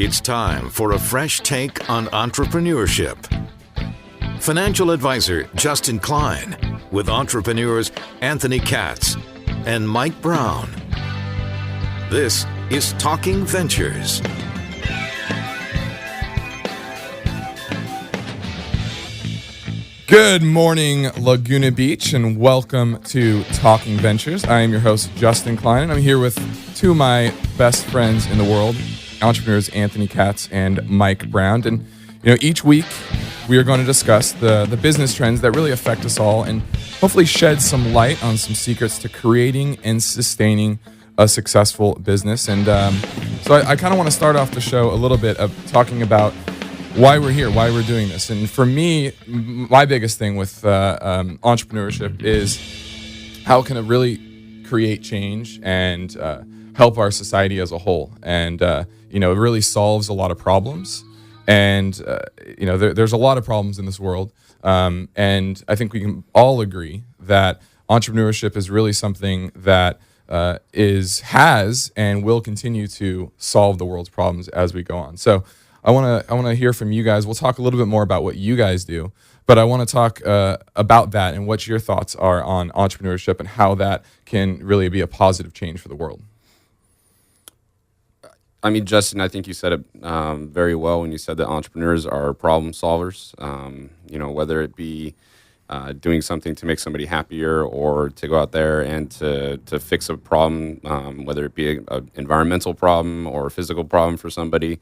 It's time for a fresh take on entrepreneurship. Financial advisor Justin Klein with entrepreneurs Anthony Katz and Mike Brown. This is Talking Ventures. Good morning, Laguna Beach, and welcome to Talking Ventures. I am your host, Justin Klein, and I'm here with two of my best friends in the world, entrepreneurs Anthony Katz and Mike Brown. And each week we are going to discuss the business trends that really affect us all and hopefully shed some light on some secrets to creating and sustaining a successful business. And so I kind of want to start off the show a little bit of talking about why we're here, why we're doing this. And for me, my biggest thing with entrepreneurship is how can it really create change and help our society as a whole. And, it really solves a lot of problems. And, there's a lot of problems in this world. And I think we can all agree that entrepreneurship is really something that has and will continue to solve the world's problems as we go on. So I want to hear from you guys. We'll talk a little bit more about what you guys do, but I want to talk about that and what your thoughts are on entrepreneurship and how that can really be a positive change for the world. I mean, Justin, I think you said it very well when you said that entrepreneurs are problem solvers. Whether it be doing something to make somebody happier or to go out there and to fix a problem, whether it be an environmental problem or a physical problem for somebody.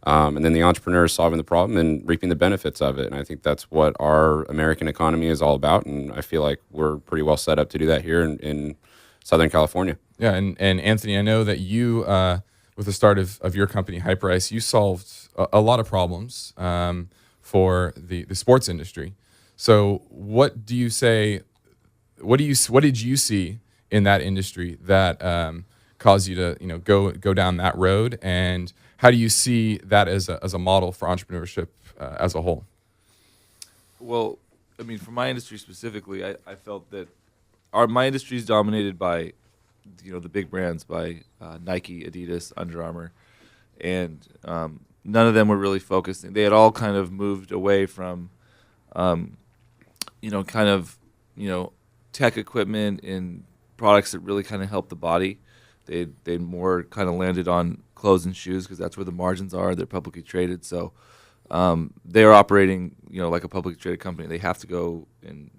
And then the entrepreneur is solving the problem and reaping the benefits of it. And I think that's what our American economy is all about. And I feel like we're pretty well set up to do that here in Southern California. Yeah, and Anthony, I know that you, with the start of your company, Hyperice, you solved a lot of problems for the sports industry. So what did you see in that industry that caused you to go down that road, and how do you see that as a model for entrepreneurship as a whole? Well, I mean, for my industry specifically, I felt that my industry is dominated by, the big brands, by Nike, Adidas, Under Armour, and none of them were really focusing. They had all kind of moved away from, tech equipment and products that really kind of help the body. They more kind of landed on clothes and shoes because that's where the margins are. They're publicly traded, so they are operating, like a publicly traded company. They have to go and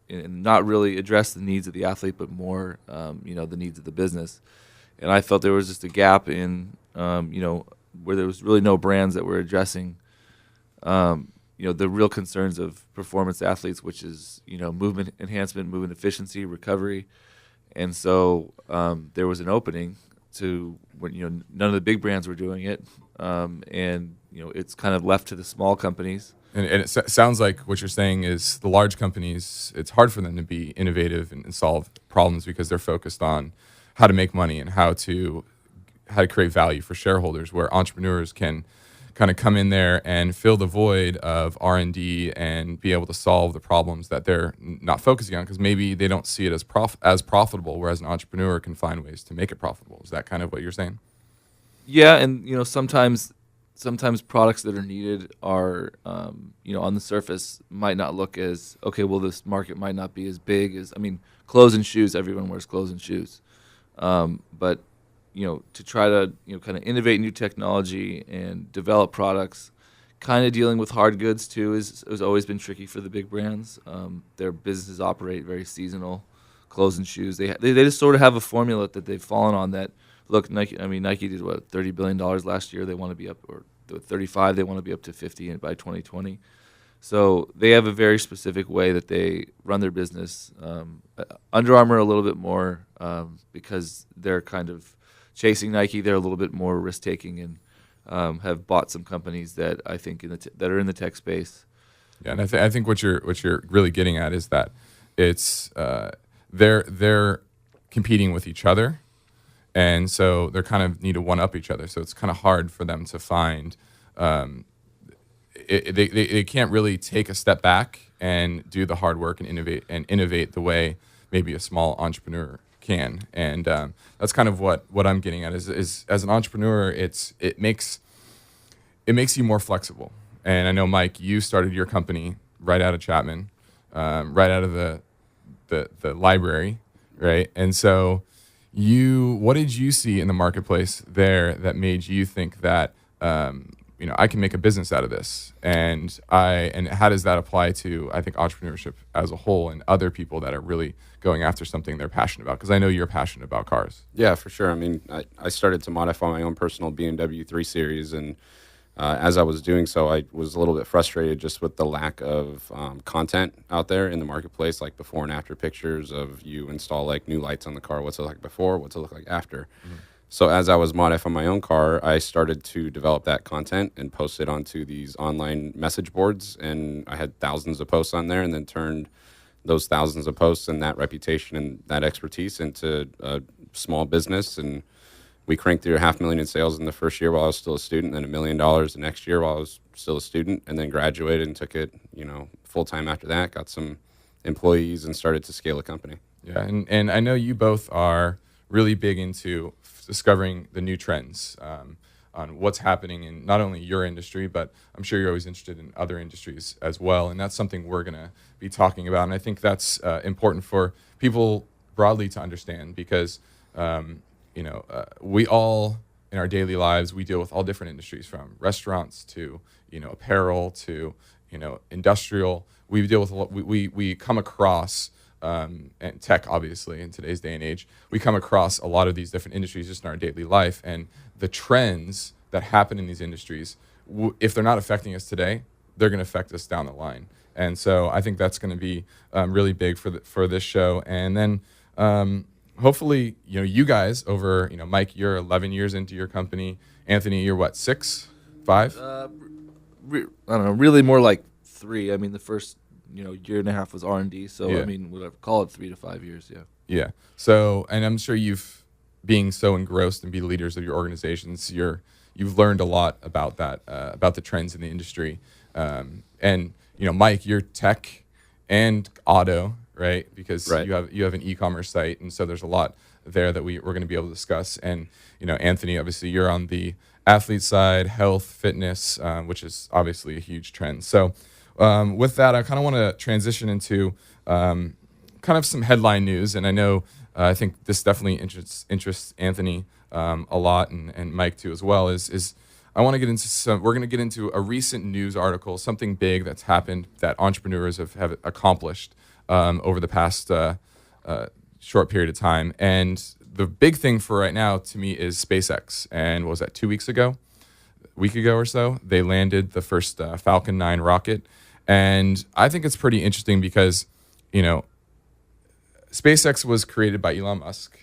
not really address the needs of the athlete, but more, the needs of the business. And I felt there was just a gap in, where there was really no brands that were addressing, the real concerns of performance athletes, which is, movement enhancement, movement efficiency, recovery. And so there was an opening to when none of the big brands were doing it, and it's kind of left to the small companies. And it sounds like what you're saying is the large companies, it's hard for them to be innovative and solve problems because they're focused on how to make money and how to create value for shareholders, where entrepreneurs can kind of come in there and fill the void of R&D and be able to solve the problems that they're not focusing on because maybe they don't see it as profitable, whereas an entrepreneur can find ways to make it profitable. Is that kind of what you're saying? Yeah, and sometimes products that are needed are on the surface might not look as okay. Well, this market might not be as big as, clothes and shoes. Everyone wears clothes and shoes, but to try to kind of innovate new technology and develop products, kind of dealing with hard goods too has always been tricky for the big brands. Their businesses operate very seasonal. Clothes and shoes, they just sort of have a formula that they've fallen on. That look, Nike did what, $30 billion last year. They want to be up, or 35. They want to be up to 50 by 2020. So they have a very specific way that they run their business. Under Armour a little bit more because they're kind of chasing Nike. They're a little bit more risk-taking and have bought some companies that I think that are in the tech space. Yeah, and I think what you're really getting at is that it's they're competing with each other, and so they're kind of need to one-up each other. So it's kind of hard for them to find. They can't really take a step back and do the hard work and innovate the way maybe a small entrepreneur can. And that's kind of what I'm getting at is as an entrepreneur, it makes it makes you more flexible. And I know, Mike, you started your company right out of Chapman, right out of the library, right? And so what did you see in the marketplace there that made you think that, I can make a business out of this? And how does that apply to, I think, entrepreneurship as a whole and other people that are really going after something they're passionate about? Because I know you're passionate about cars. Yeah, for sure. I mean, I started to modify my own personal BMW 3 Series, and as I was doing so, I was a little bit frustrated just with the lack of content out there in the marketplace, like before and after pictures of you install like new lights on the car. What's it like before? What's it look like after? Mm-hmm. So as I was modifying my own car, I started to develop that content and post it onto these online message boards. And I had thousands of posts on there, and then turned those thousands of posts and that reputation and that expertise into a small business. And we cranked through $500,000 in sales in the first year while I was still a student, then $1 million the next year while I was still a student, and then graduated and took it, full time after that, got some employees and started to scale a company. Yeah. And I know you both are really big into discovering the new trends on what's happening in not only your industry, but I'm sure you're always interested in other industries as well. And that's something we're going to be talking about. And I think that's important for people broadly to understand, because, we all in our daily lives, we deal with all different industries, from restaurants to, apparel to, industrial. We deal with a lot, we come across, and tech, obviously, in today's day and age, we come across a lot of these different industries just in our daily life. And the trends that happen in these industries, if they're not affecting us today, they're going to affect us down the line. And so I think that's going to be really big for this show. And then hopefully, you guys over, Mike, you're 11 years into your company. Anthony, you're what, 6, 5? I don't know, really more like 3. I mean, the first year and a half was R&D, so Yeah. I mean, whatever, call it 3 to 5 years. Yeah. So, and I'm sure being so engrossed and be leaders of your organizations, you've learned a lot about that, about the trends in the industry. And Mike, you're tech and auto, right? Because Right. you have an e-commerce site, and so there's a lot there that we're going to be able to discuss. And Anthony, obviously, you're on the athlete side, health, fitness, which is obviously a huge trend. So with that, I kind of want to transition into kind of some headline news. And I know I think this definitely interests Anthony a lot, and Mike too as well. Is I want to get into we're going to get into a recent news article, something big that's happened that entrepreneurs have accomplished over the past short period of time. And the big thing for right now to me is SpaceX. And what was that, 2 weeks ago? A week ago or so, they landed the first Falcon 9 rocket. And I think it's pretty interesting because, SpaceX was created by Elon Musk,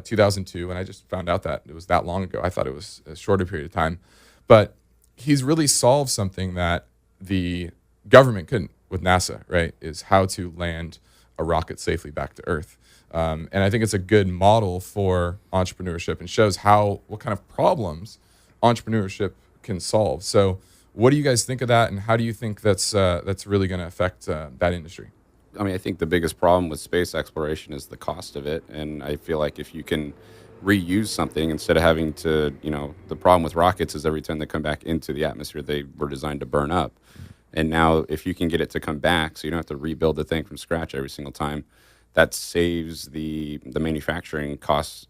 2002, and I just found out that it was that long ago. I thought it was a shorter period of time. But he's really solved something that the government couldn't with NASA, right, is how to land a rocket safely back to Earth. And I think it's a good model for entrepreneurship and shows what kind of problems entrepreneurship can solve. So what do you guys think of that, and how do you think that's really going to affect that industry? I mean, I think the biggest problem with space exploration is the cost of it. And I feel like if you can reuse something instead of having to, the problem with rockets is every time they come back into the atmosphere, they were designed to burn up. And now if you can get it to come back so you don't have to rebuild the thing from scratch every single time, that saves the manufacturing costs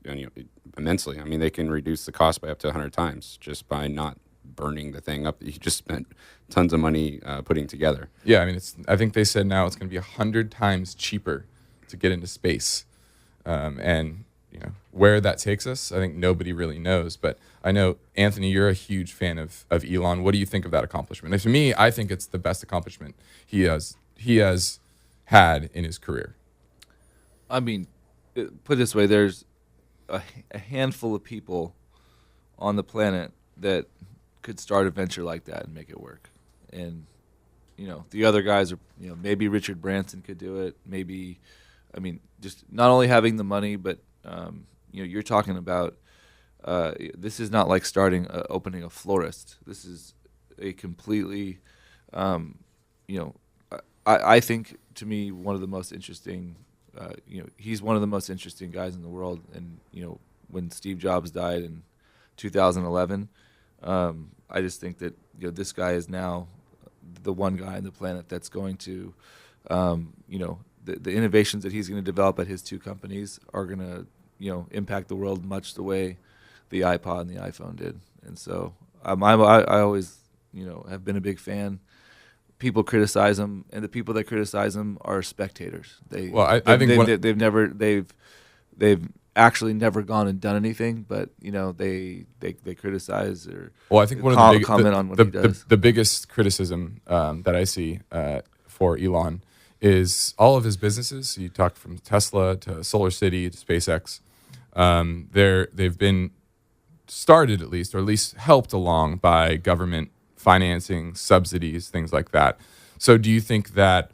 immensely. I mean, they can reduce the cost by up to 100 times just by not burning the thing up that you just spent tons of money putting together. Yeah, I mean, I think they said now it's going to be 100 times cheaper to get into space. And where that takes us, I think nobody really knows. But I know, Anthony, you're a huge fan of Elon. What do you think of that accomplishment? And for me, I think it's the best accomplishment he has had in his career. I mean, put it this way, there's a handful of people on the planet that could start a venture like that and make it work. And, the other guys are, maybe Richard Branson could do it. Maybe, just not only having the money, but, you're talking about, this is not like opening a florist. This is a completely, I think, to me, one of the most interesting, he's one of the most interesting guys in the world. And, when Steve Jobs died in 2011, I just think that this guy is now the one guy on the planet that's going to, the innovations that he's going to develop at his two companies are going to impact the world much the way the iPod and the iPhone did. And so I always have been a big fan. People criticize him, and the people that criticize him are spectators. They've actually never gone and done anything, but they criticize or I think one of comment on what he does. The biggest criticism that I see for Elon is all of his businesses. You talk from Tesla to Solar City to SpaceX. They've been started at least helped along by government financing, subsidies, things like that. So do you think that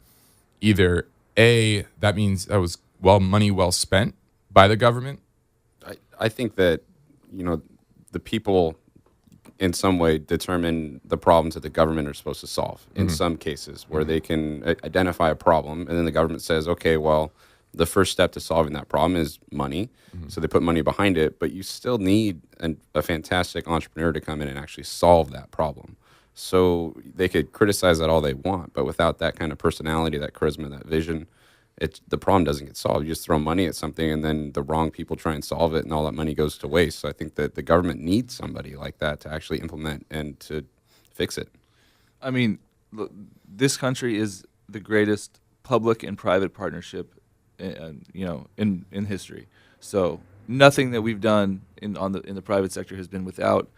either that means that was money well spent by the government? I think that the people in some way determine the problems that the government are supposed to solve in some cases, where they can identify a problem and then the government says, okay, well, the first step to solving that problem is money. So they put money behind it, but you still need a fantastic entrepreneur to come in and actually solve that problem. So they could criticize that all they want, but without that kind of personality, that charisma, that vision, the problem doesn't get solved. You just throw money at something and then the wrong people try and solve it and all that money goes to waste. So I think that the government needs somebody like that to actually implement and to fix it. I mean, look, this country is the greatest public and private partnership in history. So nothing that we've done in the private sector has been without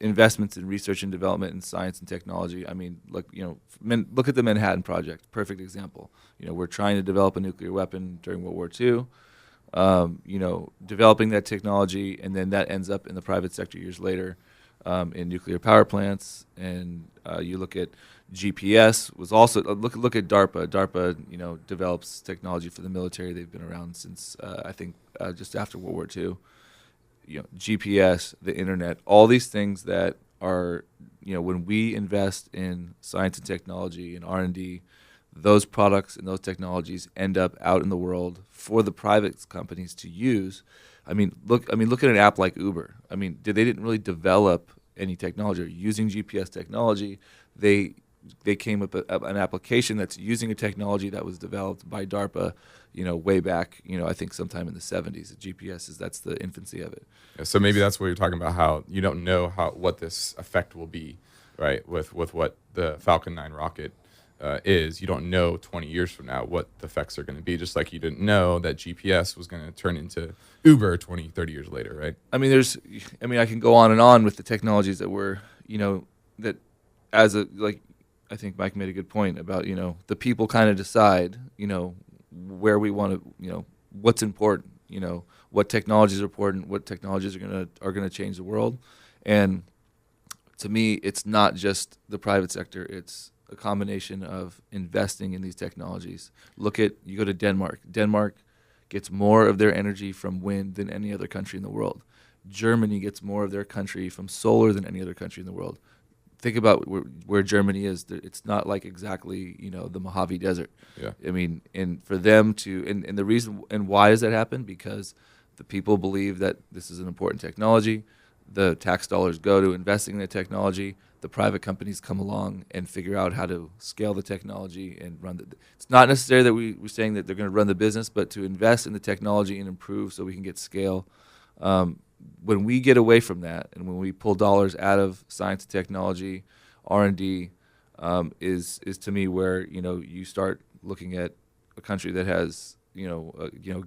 investments in research and development in science and technology. I mean, look at the Manhattan Project, perfect example. We're trying to develop a nuclear weapon during World War II. Developing that technology, and then that ends up in the private sector years later in nuclear power plants. And you look at GPS was also look at DARPA. DARPA, develops technology for the military. They've been around since I think just after World War II. GPS, the internet, all these things that are, when we invest in science and technology and R&D, those products and those technologies end up out in the world for the private companies to use. Look at an app like Uber. They didn't really develop any technology. Using GPS technology, they came up with an application that's using a technology that was developed by DARPA, way back, I think sometime in the 70s. GPS that's the infancy of it. Yeah, so maybe that's what you're talking about, how you don't know what this effect will be, right? With what the Falcon 9 rocket is. You don't know 20 years from now what the effects are going to be, just like you didn't know that GPS was going to turn into Uber 20, 30 years later, right? I can go on and on with the technologies that that I think Mike made a good point about, the people kind of decide, where we want to, what's important, what technologies are important, what technologies are going to change the world. And to me, it's not just the private sector, it's a combination of investing in these technologies. You go to Denmark. Denmark gets more of their energy from wind than any other country in the world. Germany gets more of their country from solar than any other country in the world. Think about where Germany is. It's not like exactly the Mojave Desert. Yeah. And for them to and the reason and why does that happen? Because the people believe that this is an important technology. The tax dollars go to investing in the technology. The private companies come along and figure out how to scale the technology and run the. It's not necessarily that we're saying that they're going to run the business, but to invest in the technology and improve so we can get scale. When we get away from that, and when we pull dollars out of science and technology, R&D, is to me where you start looking at a country that has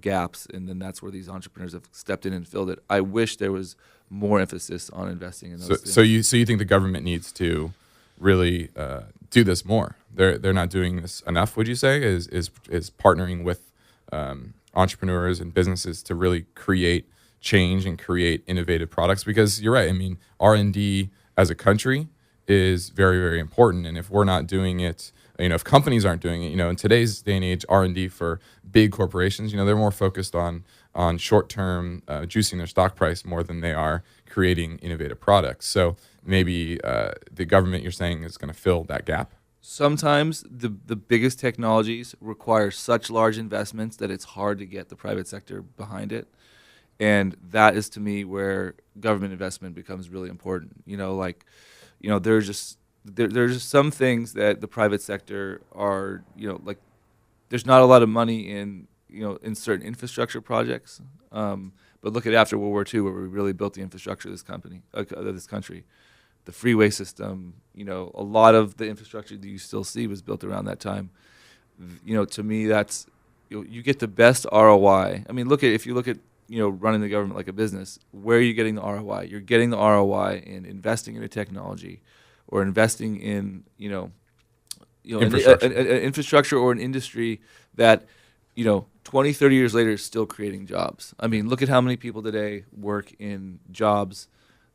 gaps, and then that's where these entrepreneurs have stepped in and filled it. I wish there was more emphasis on investing in those things. So you think the government needs to really do this more? They're not doing this enough, would you say? Is partnering with entrepreneurs and businesses to really create change and create innovative products? Because you're right. R&D as a country is very, very important. And if we're not doing it, if companies aren't doing it, in today's day and age, R&D for big corporations, they're more focused on short-term juicing their stock price more than they are creating innovative products. So maybe the government, you're saying, is going to fill that gap? Sometimes the biggest technologies require such large investments that it's hard to get the private sector behind it. And that is to me where government investment becomes really important. There's just some things that the private sector are, like there's not a lot of money in certain infrastructure projects. But look at after World War II, where we really built the infrastructure of this country, the freeway system. A lot of the infrastructure that you still see was built around that time. To me, that's you get the best ROI. I mean, if you look at running the government like a business, where are you getting the ROI? You're getting the ROI in investing in a technology, or investing in Infrastructure. an infrastructure or an industry that 20, 30 years later is still creating jobs. I mean, look at how many people today work in jobs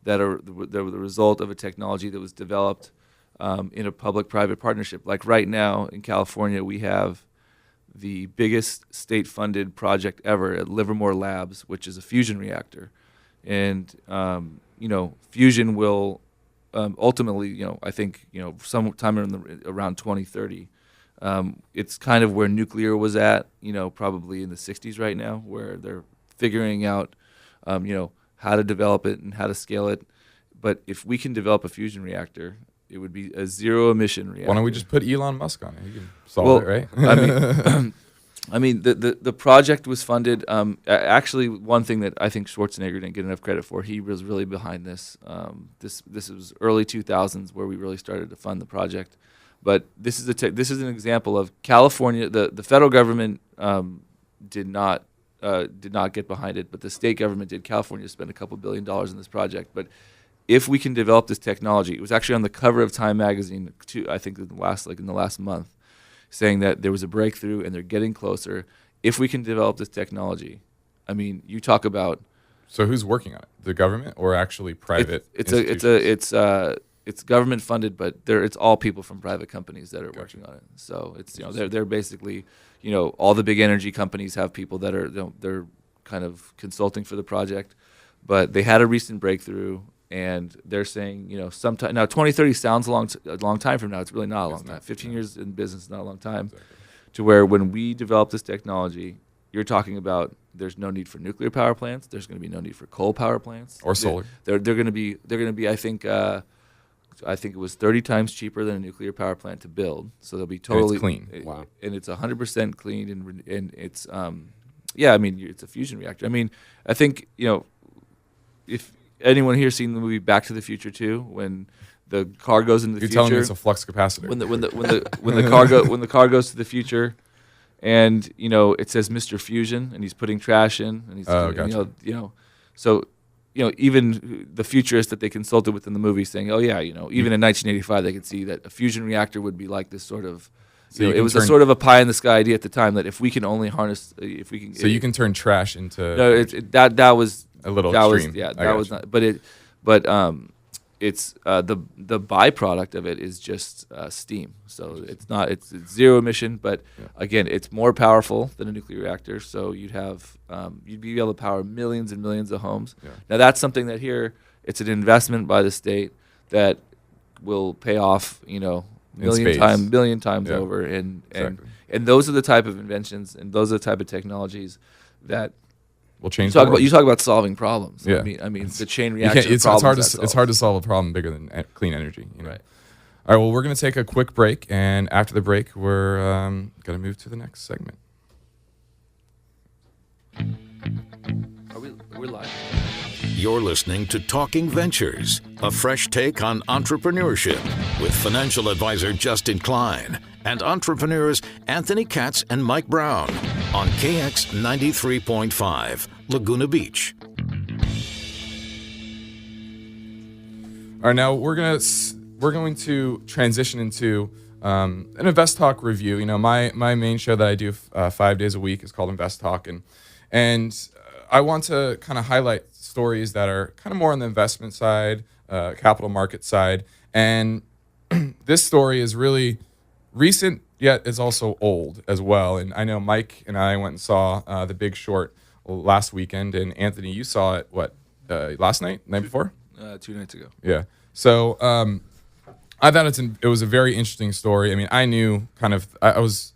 that are the result of a technology that was developed in a public-private partnership. Like right now in California, we have the biggest state-funded project ever at Livermore Labs, which is a fusion reactor. And, fusion will ultimately, I think, sometime around 2030, it's kind of where nuclear was at, probably in the 60s right now, where they're figuring out, how to develop it and how to scale it. But if we can develop a fusion reactor, it would be a zero-emission reactor. Why don't we just put Elon Musk on it? He can solve it, right? The project was funded. Actually, one thing that I think Schwarzenegger didn't get enough credit for, he was really behind this. This was early 2000s where we really started to fund the project. But this is an example of California. The federal government did not get behind it, but the state government did. California spent a couple $1 billion in this project. But if we can develop this technology, it was actually on the cover of Time magazine, I think in the last month, saying that there was a breakthrough and they're getting closer. If we can develop this technology, I mean, you talk about. So who's working on it? The government or actually private institutions? It's government funded, but it's all people from private companies that are working on it. So it's they're basically all the big energy companies have people that are they're kind of consulting for the project, but they had a recent breakthrough. And they're saying, sometime now, 2030 sounds a long time from now. It's really not a long time. 15 years in business is not a long time. Exactly. To where when we develop this technology, you're talking about there's no need for nuclear power plants. There's going to be no need for coal power plants Or solar. They're going to be. I think it was 30 times cheaper than a nuclear power plant to build. So they'll be totally clean. Wow. And it's 100% clean and it's it's a fusion reactor. I mean, I think if anyone here seen the movie Back to the Future 2, when the car goes into the future? You're telling me it's a flux capacitor. When the car goes to the future, and it says Mr. Fusion, and he's putting trash in, and he's gotcha. So even the futurists that they consulted with in the movie saying, even in 1985 they could see that a fusion reactor would be like this sort of. So it was a sort of a pie in the sky idea at the time that if we can only harness, if we can. So you can turn trash into. No, that was. A little that extreme. That was not. But it's the byproduct of it is just steam. So it's zero emission. But again, it's more powerful than a nuclear reactor. So you'd be able to power millions and millions of homes. Yeah. Now that's something that here it's an investment by the state that will pay off. Million times over. And those are the type of inventions and those are the type of technologies that. Will change. You talk about solving problems. Yeah. I mean, the chain reaction. It's hard to solve a problem bigger than clean energy. Right. All right. Well, we're going to take a quick break, and after the break, we're going to move to the next segment. We're live. You're listening to Talking Ventures, a fresh take on entrepreneurship with financial advisor Justin Klein and entrepreneurs Anthony Katz and Mike Brown on KX 93.5, Laguna Beach. All right, now we're going to transition into an Invest Talk review. My main show that I do 5 days a week is called Invest Talk, and I want to kind of highlight stories that are kind of more on the investment side, capital market side, and this story is really recent, yet is also old as well. And I know Mike and I went and saw The Big Short last weekend, and Anthony, you saw it last night before? 2 nights ago. Yeah. So I thought it was a very interesting story. I mean, I knew I was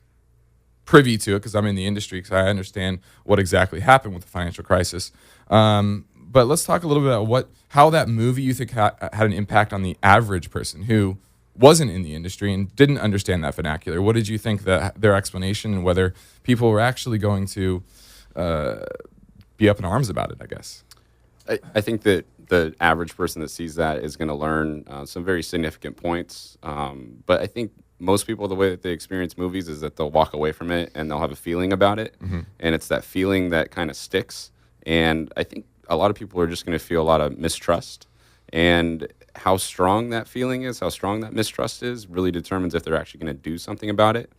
privy to it because I'm in the industry, because I understand what exactly happened with the financial crisis. But let's talk a little bit about how that movie you think had an impact on the average person who wasn't in the industry and didn't understand that vernacular. What did you think that their explanation, and whether people were actually going to be up in arms about it, I guess? I think that the average person that sees that is going to learn some very significant points. But I think most people, the way that they experience movies is that they'll walk away from it and they'll have a feeling about it. Mm-hmm. And it's that feeling that kind of sticks. And I think a lot of people are just going to feel a lot of mistrust. And how strong that feeling is, how strong that mistrust is, really determines if they're actually going to do something about it.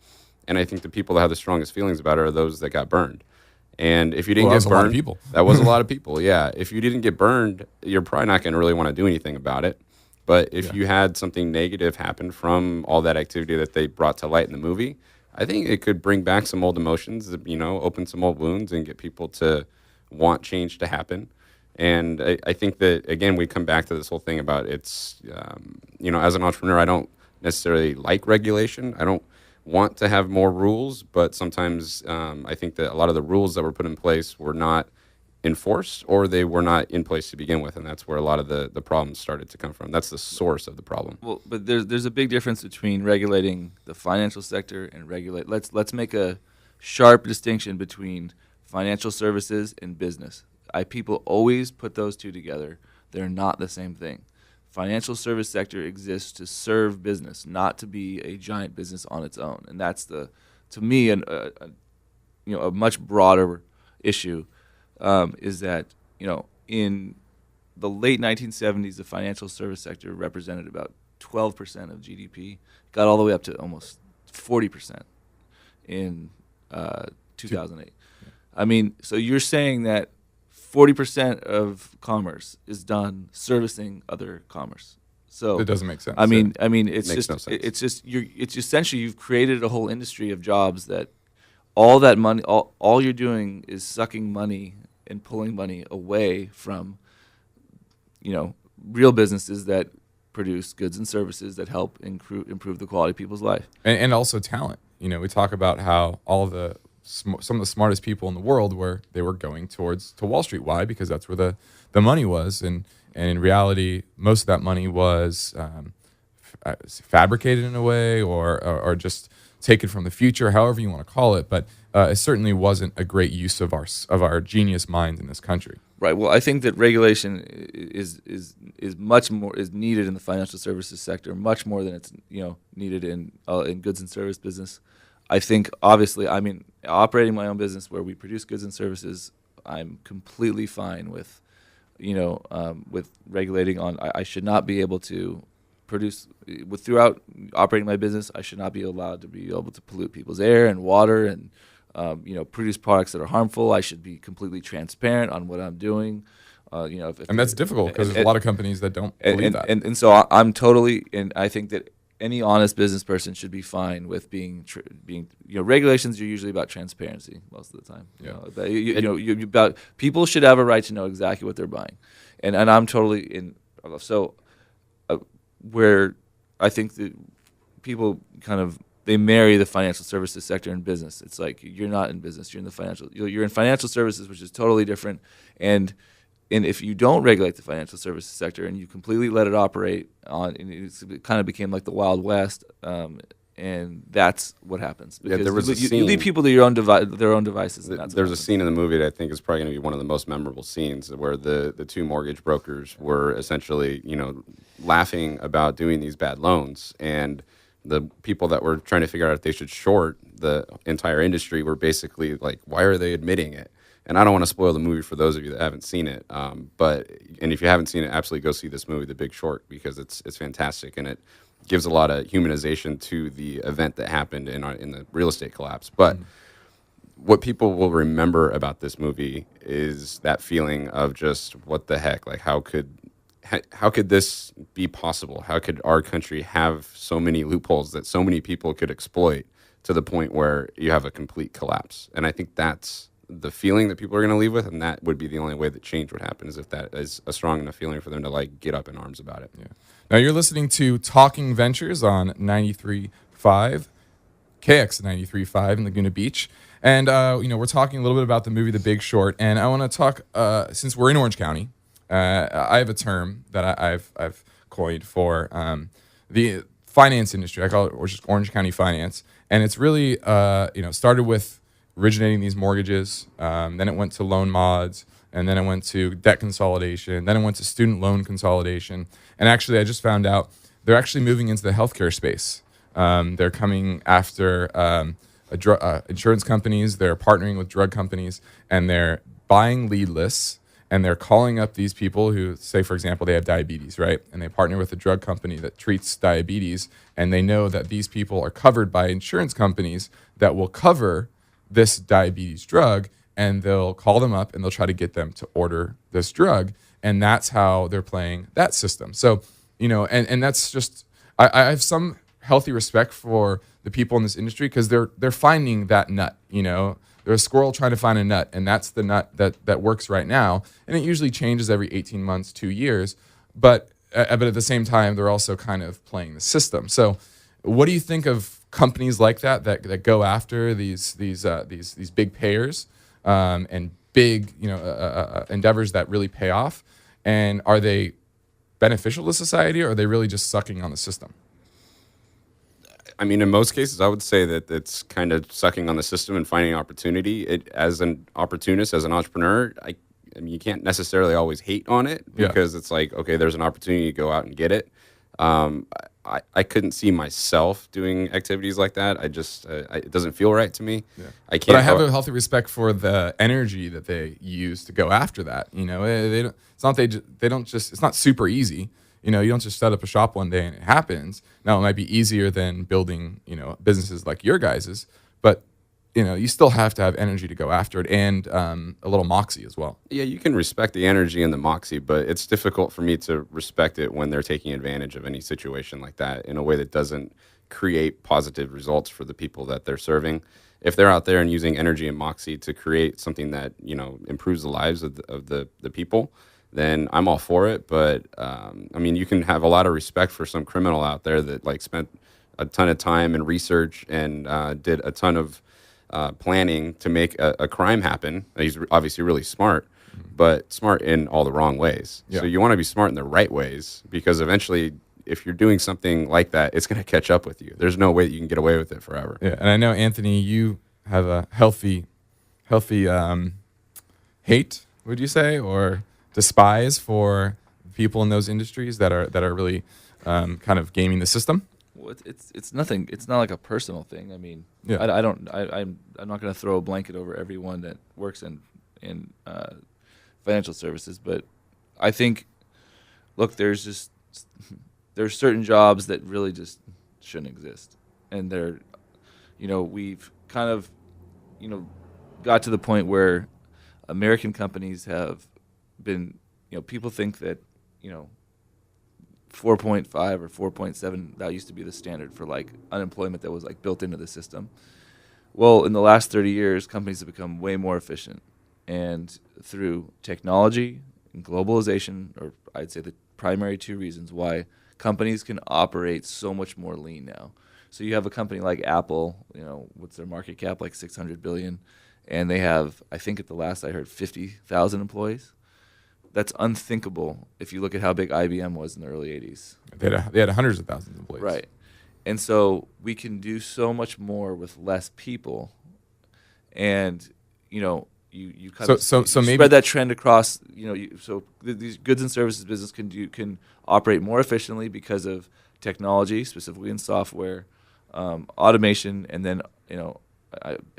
And I think the people that have the strongest feelings about it are those that got burned. And if you didn't get burned, that was a lot of people. Yeah. If you didn't get burned, you're probably not going to really want to do anything about it. But if you had something negative happen from all that activity that they brought to light in the movie, I think it could bring back some old emotions, open some old wounds and get people to want change to happen. And I think that, again, we come back to this whole thing about as an entrepreneur, I don't necessarily like regulation. I don't want to have more rules, but sometimes I think that a lot of the rules that were put in place were not enforced, or they were not in place to begin with, and that's where a lot of the problems started to come from. That's the source of the problem. Well, but there's a big difference between regulating the financial sector and regulate. Let's make a sharp distinction between financial services and business. People always put those two together. They're not the same thing. Financial service sector exists to serve business, not to be a giant business on its own, and that's to me a much broader issue. Is that in the late 1970s, the financial service sector represented about 12% of GDP, got all the way up to almost 40% in 2008. Yeah. I mean, so you're saying that 40% of commerce is done servicing other commerce. So it doesn't make sense. I mean, it's Makes just no sense. it's essentially you've created a whole industry of jobs that all that money, all you're doing is sucking money and pulling money away from, real businesses that produce goods and services that help improve the quality of people's life. And also talent. We talk about how some of the smartest people in the world were going to Wall Street. Why? Because that's where the money was. And in reality, most of that money was fabricated in a way or just taken from the future, however you want to call it. But it certainly wasn't a great use of our genius minds in this country. Right. Well, I think that regulation is much more is needed in the financial services sector, much more than it's needed in goods and service business. I think obviously, operating my own business where we produce goods and services, I'm completely fine with with regulating on. I should not be able to produce throughout operating my business. I should not be allowed to be able to pollute people's air and water and produce products that are harmful. I should be completely transparent on what I'm doing. And that's difficult because there's a lot of companies that don't believe that. And so I'm totally, and I think that any honest business person should be fine with being regulations are usually about transparency most of the time. About people should have a right to know exactly what they're buying, and I'm totally in. So where I think that people kind of they marry the financial services sector and business. It's like you're not in business; you're in the financial. You're in financial services, which is totally different. And if you don't regulate the financial services sector and you completely let it operate on, it kind of became like the Wild West, and that's what happens. Because there was a scene. You leave people to their own devices. And There's a scene in the movie that I think is probably going to be one of the most memorable scenes where the two mortgage brokers were essentially, laughing about doing these bad loans, and the people that were trying to figure out if they should short the entire industry were basically like, why are they admitting it? And I don't want to spoil the movie for those of you that haven't seen it, but if you haven't seen it, absolutely go see this movie, The Big Short, because it's fantastic and it gives a lot of humanization to the event that happened in the real estate collapse. But what people will remember about this movie is that feeling of just what the heck, like how could this be possible? How could our country have so many loopholes that so many people could exploit to the point where you have a complete collapse? And I think that's the feeling that people are going to leave with, and that would be the only way that change would happen, is if that is a strong enough feeling for them to get up in arms about it. Yeah. Now you're listening to Talking Ventures on 93.5 KX93.5 in Laguna Beach. And, we're talking a little bit about the movie The Big Short. And I want to talk, since we're in Orange County, I have a term that I've coined for the finance industry. I call it just Orange County finance. And it's really, started with originating these mortgages. Then it went to loan mods. And then it went to debt consolidation. Then it went to student loan consolidation. And actually, I just found out they're actually moving into the healthcare space. They're coming after insurance companies. They're partnering with drug companies, and they're buying lead lists, and they're calling up these people who, say, for example, they have diabetes, right? And they partner with a drug company that treats diabetes, and they know that these people are covered by insurance companies that will cover this diabetes drug, and they'll call them up and they'll try to get them to order this drug. And that's how they're playing that system. So, and that's just, I have some healthy respect for the people in this industry because they're finding that nut. They're a squirrel trying to find a nut, and that's the nut that works right now. And it usually changes every 18 months, 2 years. But at the same time, they're also kind of playing the system. So what do you think of companies like that go after these big payers and big endeavors that really pay off? And are they beneficial to society, or are they really just sucking on the system? I mean, in most cases, I would say that it's kind of sucking on the system and finding opportunity. As an opportunist, as an entrepreneur, I mean, you can't necessarily always hate on it because it's like, okay, there's an opportunity to go out and get it. I couldn't see myself doing activities like that. It doesn't feel right to me. Yeah. I can't. But I have a healthy respect for the energy that they use to go after that. It's not super easy. You don't just set up a shop one day and it happens. Now, it might be easier than building, businesses like your guys's, but you still have to have energy to go after it, and a little moxie as well. Yeah, you can respect the energy and the moxie, but it's difficult for me to respect it when they're taking advantage of any situation like that in a way that doesn't create positive results for the people that they're serving. If they're out there and using energy and moxie to create something that improves the lives of the people, then I'm all for it. But I mean, you can have a lot of respect for some criminal out there that spent a ton of time and research and did a ton of planning to make a crime happen. He's obviously really smart, but smart in all the wrong ways. Yeah. So you want to be smart in the right ways, because eventually, if you're doing something like that, it's going to catch up with you. There's no way that you can get away with it forever. Yeah, and I know, Anthony, you have a healthy hate, would you say, or despise for people in those industries that are really kind of gaming the system? Well, it's nothing. It's not like a personal thing. I mean, yeah. I'm not going to throw a blanket over everyone that works in financial services, but I think, look, there's certain jobs that really just shouldn't exist, and we've kind of got to the point where American companies have been, people think that 4.5 or 4.7, that used to be the standard for unemployment that was built into the system. Well, in the last 30 years, companies have become way more efficient, and through technology and globalization, or I'd say the primary two reasons why companies can operate so much more lean now. So you have a company like Apple, what's their market cap, like $600 billion, and they have, I think at the last I heard, 50,000 employees. That's unthinkable if you look at how big IBM was in the early 80s. They had hundreds of thousands of employees. Right. And so we can do so much more with less people. And, you kind of spread that trend across, so these goods and services business can operate more efficiently because of technology, specifically in software, automation, and then,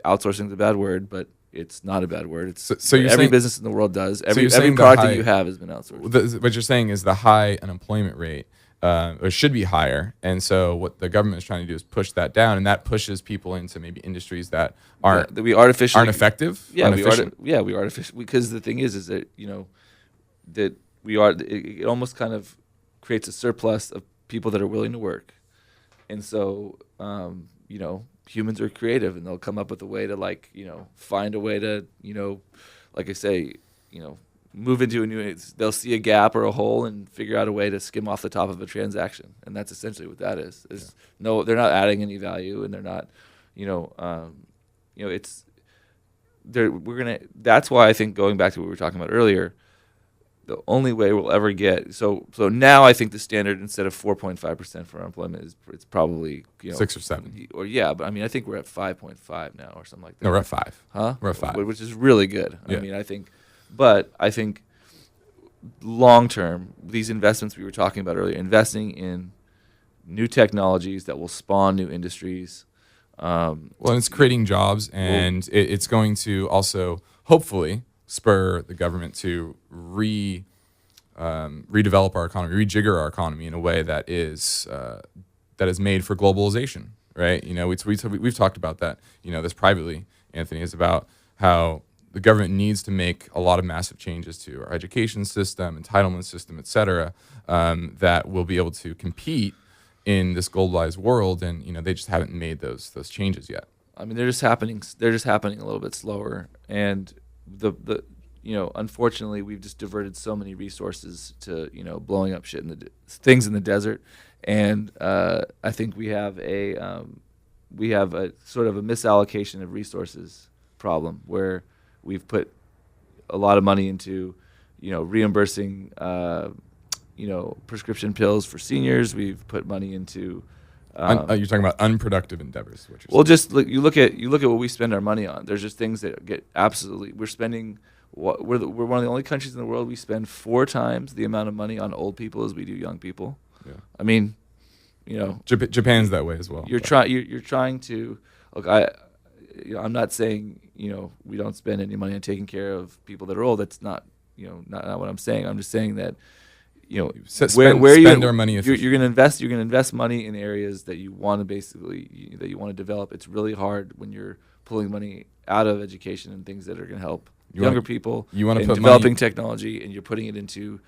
outsourcing is a bad word, but it's not a bad word. It's every business in the world does. Every product that you have has been outsourced. What you're saying is the high unemployment rate or should be higher, and so what the government is trying to do is push that down, and that pushes people into maybe industries that aren't effective. Yeah, we artificially, because the thing is that that it almost kind of creates a surplus of people that are willing to work, and so humans are creative, and they'll come up with a way to find a way to like I say, move into a new. They'll see a gap or a hole and figure out a way to skim off the top of a transaction, and that's essentially what that is. They're not adding any value, and they're not it's there. That's why I think, going back to what we were talking about earlier, the only way we'll ever get so now I think the standard, instead of 4.5% for unemployment, it's probably 6 or 7. But I mean, I think we're at 5.5 now or something like that. No, we're at 5. Huh? We're at 5, which is really good. Yeah. I mean, I think long term, these investments we were talking about earlier, investing in new technologies that will spawn new industries. And it's creating jobs, and it's going to also hopefully spur the government to redevelop our economy, rejigger our economy in a way that is made for globalization, right? We've talked about that, this privately, Anthony, is about how the government needs to make a lot of massive changes to our education system, entitlement system, et cetera, that will be able to compete in this globalized world, and they just haven't made those changes yet. I mean, they're just happening a little bit slower, and unfortunately, we've just diverted so many resources to blowing up shit things in the desert, and I think we have a sort of a misallocation of resources problem, where we've put a lot of money into reimbursing prescription pills for seniors. We've put money into you're talking about unproductive endeavors. What you're well, saying. just you look at what we spend our money on. There's just things that get absolutely. We're spending. We're one of the only countries in the world we spend 4 times the amount of money on old people as we do young people. Yeah. I mean, Japan's that way as well. You're trying to look. I'm not saying we don't spend any money on taking care of people that are old. That's not not what I'm saying. I'm just saying that spend our money. You're going to invest money in areas that you want to develop. It's really hard when you're pulling money out of education and things that are going to help younger people. You want to put developing technology, and you're putting it into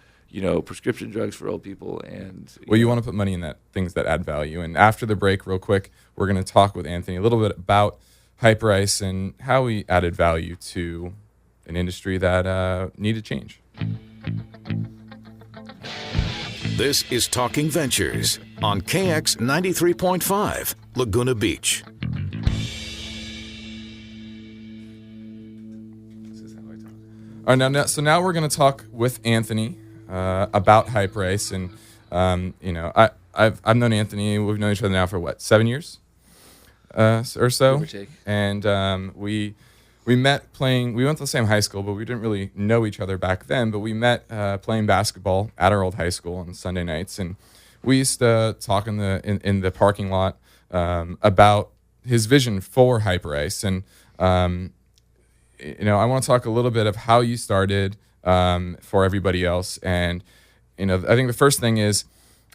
prescription drugs for old people. And you want to put money in things that add value. And after the break, real quick, we're going to talk with Anthony a little bit about Hyperice and how we added value to an industry that needed change. This is Talking Ventures on KX 93.5, Laguna Beach. All right, now we're going to talk with Anthony about Hyperice, and I've known Anthony. We've known each other now for 7 years or so, Give or take. And we met playing. We went to the same high school, but we didn't really know each other back then. But we met playing basketball at our old high school on Sunday nights, and we used to talk in the parking lot about his vision for Hyperice. And I want to talk a little bit of how you started for everybody else. And I think the first thing is,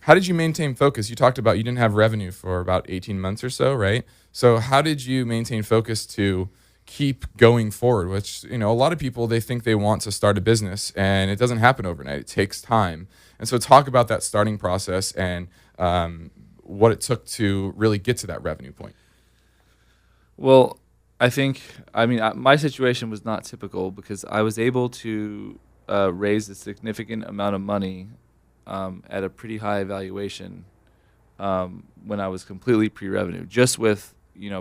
how did you maintain focus? You talked about you didn't have revenue for about 18 months or so, right? So how did you maintain focus to keep going forward? Which, a lot of people, they think they want to start a business, and it doesn't happen overnight. It takes time. And so talk about that starting process and what it took to really get to that revenue point. Well, my situation was not typical, because I was able to raise a significant amount of money at a pretty high valuation when I was completely pre-revenue, just with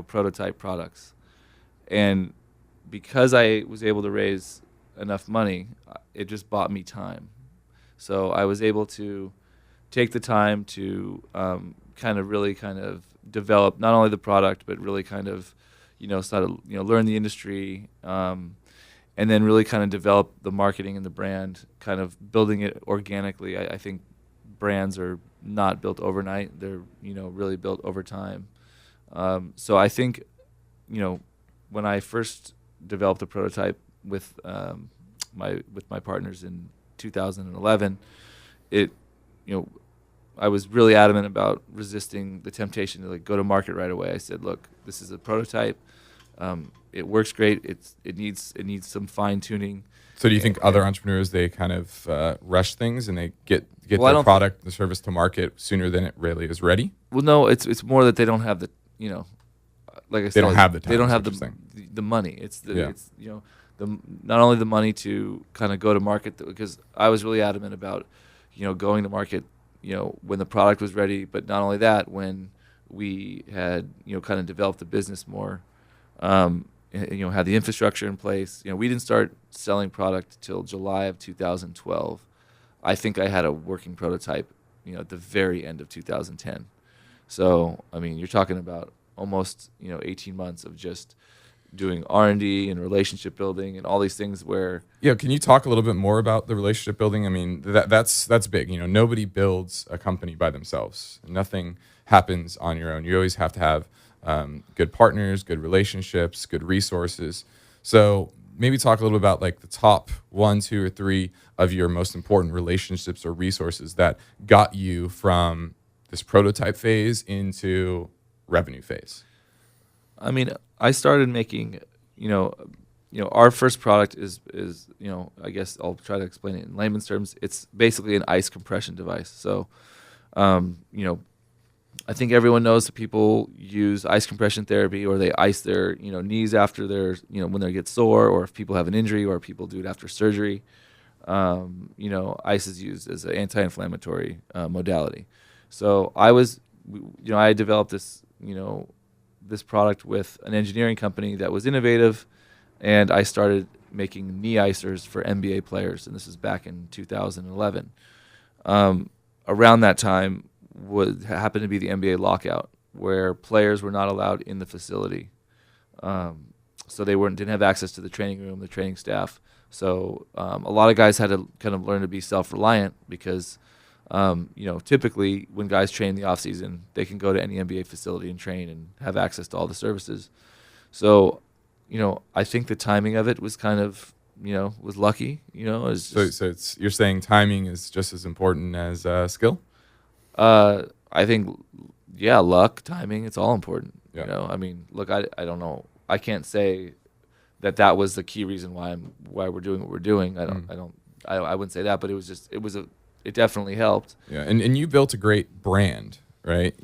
prototype products. And because I was able to raise enough money, it just bought me time. So I was able to take the time to kind of develop not only the product, but really kind of learn the industry, and then really kind of develop the marketing and the brand, kind of building it organically. I think brands are not built overnight; they're really built over time. So I think when I first developed the prototype with my partners in 2011, I was really adamant about resisting the temptation to go to market right away. I said, look, this is a prototype. It works great. It needs some fine tuning. So do you think other entrepreneurs, they kind of rush things and they get their product, the service to market sooner than it really is ready? Well, no, it's more that they don't have the like I said, they don't have the time. They don't have the money. It's not only the money to kind of go to market, because I was really adamant about going to market when the product was ready, but not only that, when we had kind of developed the business more, had the infrastructure in place. We didn't start selling product till July of 2012. I think I had a working prototype, at the very end of 2010. So, I mean, you're talking about almost, 18 months of just doing R&D and relationship building and all these things where... Yeah, can you talk a little bit more about the relationship building? I mean, that's big. Nobody builds a company by themselves. Nothing happens on your own. You always have to have good partners, good relationships, good resources. So maybe talk a little about like the top 1, 2, or 3 of your most important relationships or resources that got you from this prototype phase into revenue phase. I mean, I started making, our first product is, I guess I'll try to explain it in layman's terms. It's basically an ice compression device. So, I think everyone knows that people use ice compression therapy, or they ice their, knees after their, when they get sore, or if people have an injury, or people do it after surgery. Ice is used as an anti-inflammatory modality. So I developed this, this product with an engineering company that was innovative, and I started making knee icers for NBA players, and this is back in 2011. Around that time happened to be the NBA lockout, where players were not allowed in the facility, so they didn't have access to the training room, the training staff. So a lot of guys had to kind of learn to be self-reliant because, typically when guys train in the off season, they can go to any NBA facility and train and have access to all the services. So, I think the timing of it was kind of, was lucky. So you're saying timing is just as important as skill? I think, luck, timing, it's all important. Yeah. I mean, look, I don't know. I can't say that was the key reason why we're doing what we're doing. I wouldn't say that, but it definitely helped. Yeah, and you built a great brand, right?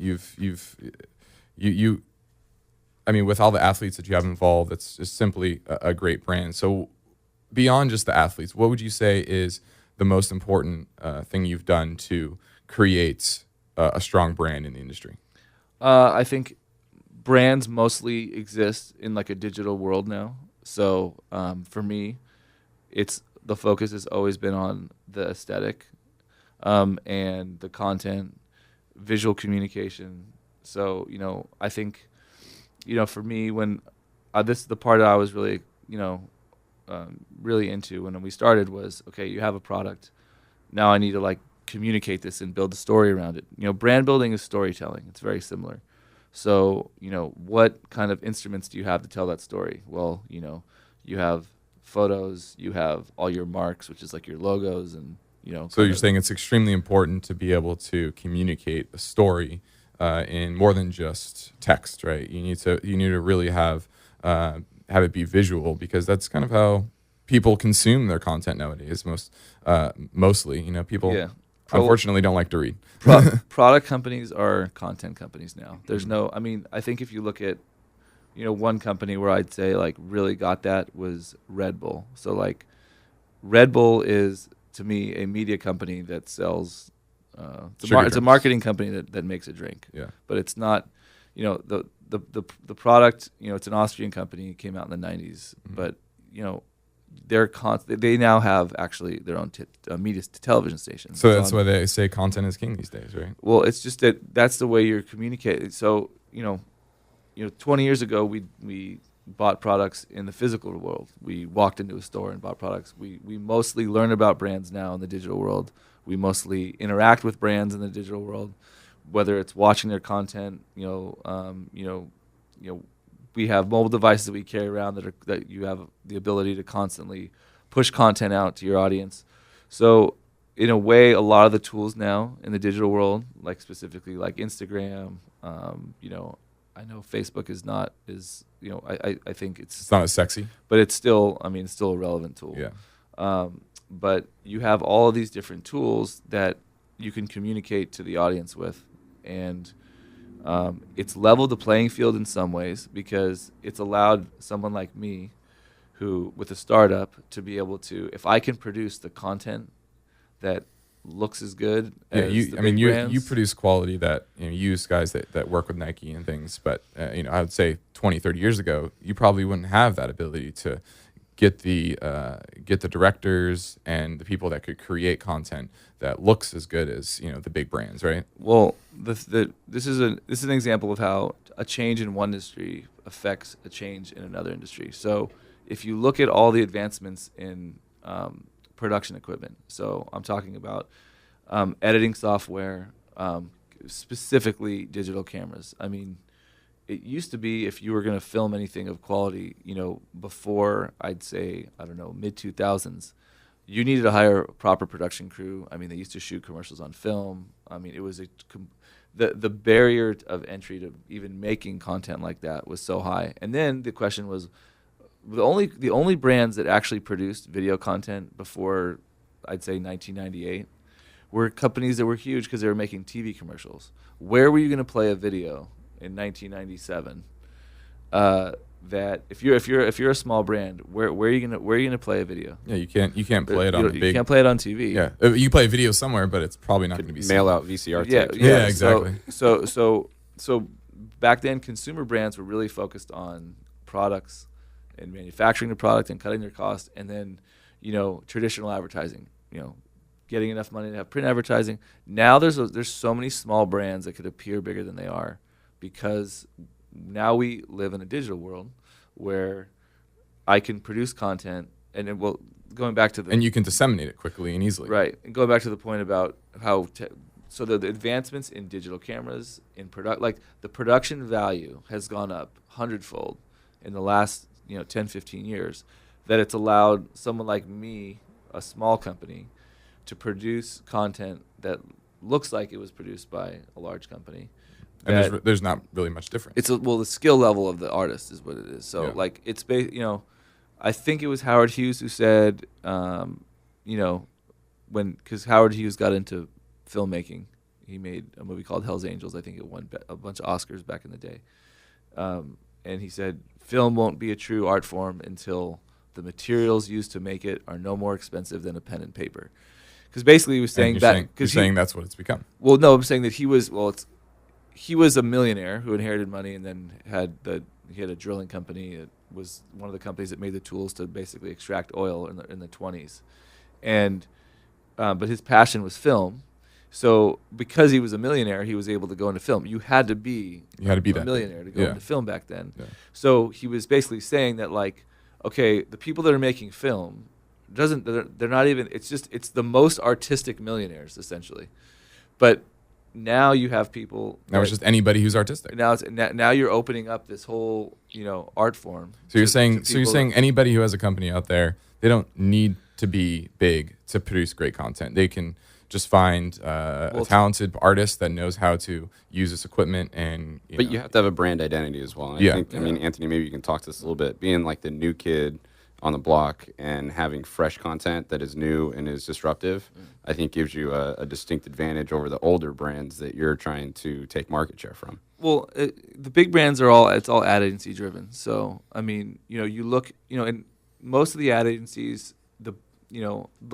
I mean, with all the athletes that you have involved, it's just simply a great brand. So beyond just the athletes, what would you say is the most important thing you've done to create a strong brand in the industry? I think brands mostly exist in like a digital world now. So for me, the focus has always been on the aesthetic and the content, visual communication. So, I think, for me, when this is the part that I was really, really into when we started was, okay, you have a product. Now I need to like communicate this and build a story around it. Brand building is storytelling. It's very similar. So, what kind of instruments do you have to tell that story? Well, you have photos, you have all your marks, which is like your logos, and So you're saying it's extremely important to be able to communicate a story in more than just text, right? You need to really have it be visual, because that's kind of how people consume their content nowadays. Mostly, people unfortunately don't like to read. Product companies are content companies now. There's I think if you look at, one company where I'd say like really got that was Red Bull. So like Red Bull is, to me, a media company that sells, it's a marketing company that makes a drink. Yeah. But it's not, the product, it's an Austrian company, came out in the 90s, but, they now have actually their own media television station. So that's why they say content is king these days, right? Well, it's just that's the way you're communicating. So, 20 years ago, we bought products in the physical world. We walked into a store and bought products. We mostly learn about brands now in the digital world. We mostly interact with brands in the digital world, whether it's watching their content. We have mobile devices that we carry around that you have the ability to constantly push content out to your audience. So in a way, a lot of the tools now in the digital world, like specifically like Instagram, I know Facebook I think it's not as sexy, but it's still a relevant tool. Yeah. But you have all of these different tools that you can communicate to the audience with, and it's leveled the playing field in some ways, because it's allowed someone like me, who with a startup, to be able to, if I can produce the content that looks as good Yeah, as you. the I mean, big you brands. produce quality that you use guys that work with Nike and things. But I would say 20, 30 years ago, you probably wouldn't have that ability to get the directors and the people that could create content that looks as good as the big brands, right? Well, this is an example of how a change in one industry affects a change in another industry. So if you look at all the advancements in production equipment, so I'm talking about editing software, specifically digital cameras. I mean, it used to be if you were going to film anything of quality, before I'd say, I don't know, mid 2000s, you needed to hire a proper production crew. I mean, they used to shoot commercials on film. I mean, it was the barrier of entry to even making content like that was so high. And then the question was, the only brands that actually produced video content before, I'd say 1998, were companies that were huge because they were making TV commercials. Where were you going to play a video in 1997? That if you're a small brand, where are you gonna play a video? Yeah, you can't play it on a big. You can't play it on TV. Yeah, you play a video somewhere, but it's probably not going to be mail seen. out VCR tapes. Yeah, exactly. So back then, consumer brands were really focused on products and manufacturing the product and cutting their costs, and then traditional advertising. Getting enough money to have print advertising. Now there's so many small brands that could appear bigger than they are, because now we live in a digital world where I can produce content, and going back to and you can disseminate it quickly and easily. Right, and going back to the point about how so the advancements in digital cameras, in the production value has gone up 100-fold in the last 10, 15 years, that it's allowed someone like me, a small company, to produce content that looks like it was produced by a large company. And there's not really much difference. The skill level of the artist is what it is. So it's I think it was Howard Hughes who said, because Howard Hughes got into filmmaking, he made a movie called Hell's Angels. I think it won a bunch of Oscars back in the day. And he said, film won't be a true art form until the materials used to make it are no more expensive than a pen and paper. Because basically he was saying saying that's what it's become. Well, no, I'm saying that he was a millionaire who inherited money, and then he had a drilling company. It was one of the companies that made the tools to basically extract oil in the 20s, and but his passion was film. So because he was a millionaire, he was able to go into film. You had to be a millionaire to go into film back then. Yeah. So he was basically saying that, okay, the people that are making film they're not even. It's the most artistic millionaires essentially, but now you have people. Now it's just anybody who's artistic. Now you're opening up this whole art form. So you're saying anybody who has a company out there, they don't need to be big to produce great content. They can just find a talented artist that knows how to use this equipment, and you have to have a brand identity as well. And I mean, Anthony, maybe you can talk to us a little bit. Being like the new kid on the block and having fresh content that is new and is disruptive, I think gives you a distinct advantage over the older brands that you're trying to take market share from. Well, the big brands are all ad agency driven. So, I mean, you look, in most of the ad agencies, look,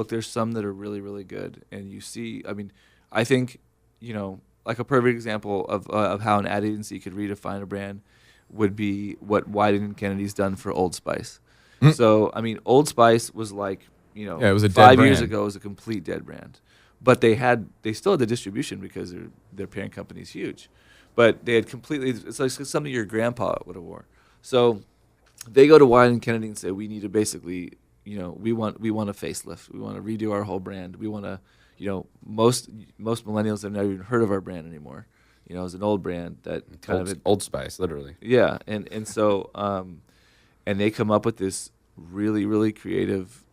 there's some that are really, really good. And you see, I mean, I think, like a perfect example of how an ad agency could redefine a brand would be what Wyden & Kennedy's done for Old Spice. So, I mean, Old Spice was like, it was a 5 dead years brand. ago, it was a complete dead brand. But they still had the distribution because their parent company is huge. But they had it's like something your grandpa would have worn. So they go to Wyden & Kennedy and say, we need to basically, we want a facelift. We want to redo our whole brand. We want to, most millennials have never even heard of our brand anymore. It's an old brand that Old Spice, literally. Yeah, and so and they come up with this really, really creative